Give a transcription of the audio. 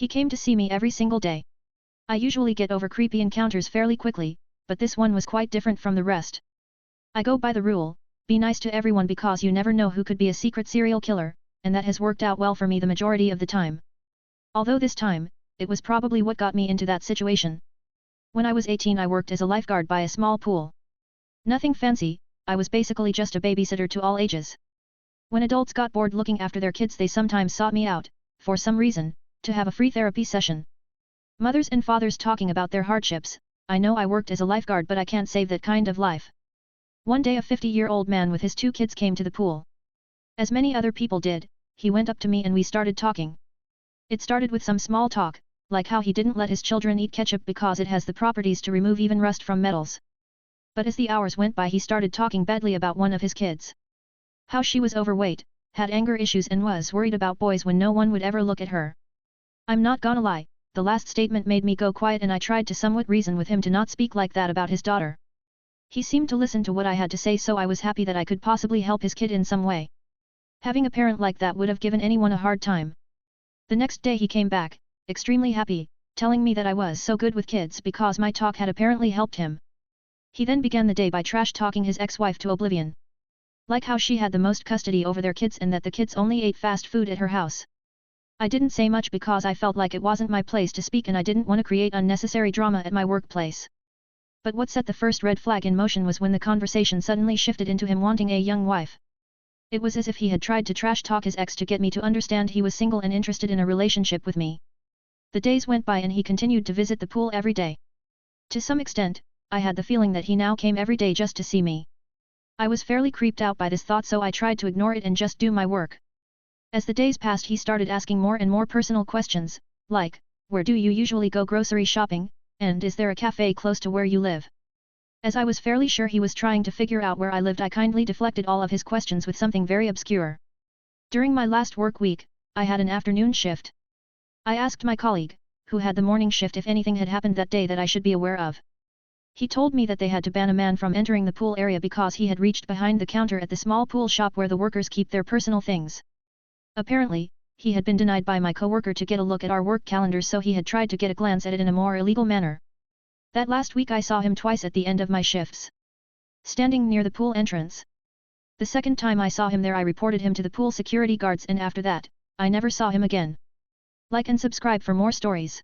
He came to see me every single day. I usually get over creepy encounters fairly quickly, but this one was quite different from the rest. I go by the rule, be nice to everyone because you never know who could be a secret serial killer, and that has worked out well for me the majority of the time. Although this time, it was probably what got me into that situation. When I was 18 I worked as a lifeguard by a small pool. Nothing fancy, I was basically just a babysitter to all ages. When adults got bored looking after their kids they sometimes sought me out, for some reason, to have a free therapy session. Mothers and fathers talking about their hardships, I know I worked as a lifeguard but I can't save that kind of life. One day a 50-year-old man with his 2 kids came to the pool. As many other people did, he went up to me and we started talking. It started with some small talk, like how he didn't let his children eat ketchup because it has the properties to remove even rust from metals. But as the hours went by he started talking badly about one of his kids. How she was overweight, had anger issues and was worried about boys when no one would ever look at her. I'm not gonna lie, the last statement made me go quiet and I tried to somewhat reason with him to not speak like that about his daughter. He seemed to listen to what I had to say so I was happy that I could possibly help his kid in some way. Having a parent like that would have given anyone a hard time. The next day he came back, extremely happy, telling me that I was so good with kids because my talk had apparently helped him. He then began the day by trash-talking his ex-wife to oblivion. Like how she had the most custody over their kids and that the kids only ate fast food at her house. I didn't say much because I felt like it wasn't my place to speak and I didn't want to create unnecessary drama at my workplace. But what set the first red flag in motion was when the conversation suddenly shifted into him wanting a young wife. It was as if he had tried to trash-talk his ex to get me to understand he was single and interested in a relationship with me. The days went by and he continued to visit the pool every day. To some extent, I had the feeling that he now came every day just to see me. I was fairly creeped out by this thought so I tried to ignore it and just do my work. As the days passed he started asking more and more personal questions, like, where do you usually go grocery shopping, and is there a cafe close to where you live? As I was fairly sure he was trying to figure out where I lived I kindly deflected all of his questions with something very obscure. During my last work week, I had an afternoon shift. I asked my colleague, who had the morning shift if anything had happened that day that I should be aware of. He told me that they had to ban a man from entering the pool area because he had reached behind the counter at the small pool shop where the workers keep their personal things. Apparently, he had been denied by my coworker to get a look at our work calendars so he had tried to get a glance at it in a more illegal manner. That last week I saw him twice at the end of my shifts. Standing near the pool entrance. The second time I saw him there I reported him to the pool security guards and after that, I never saw him again. Like and subscribe for more stories.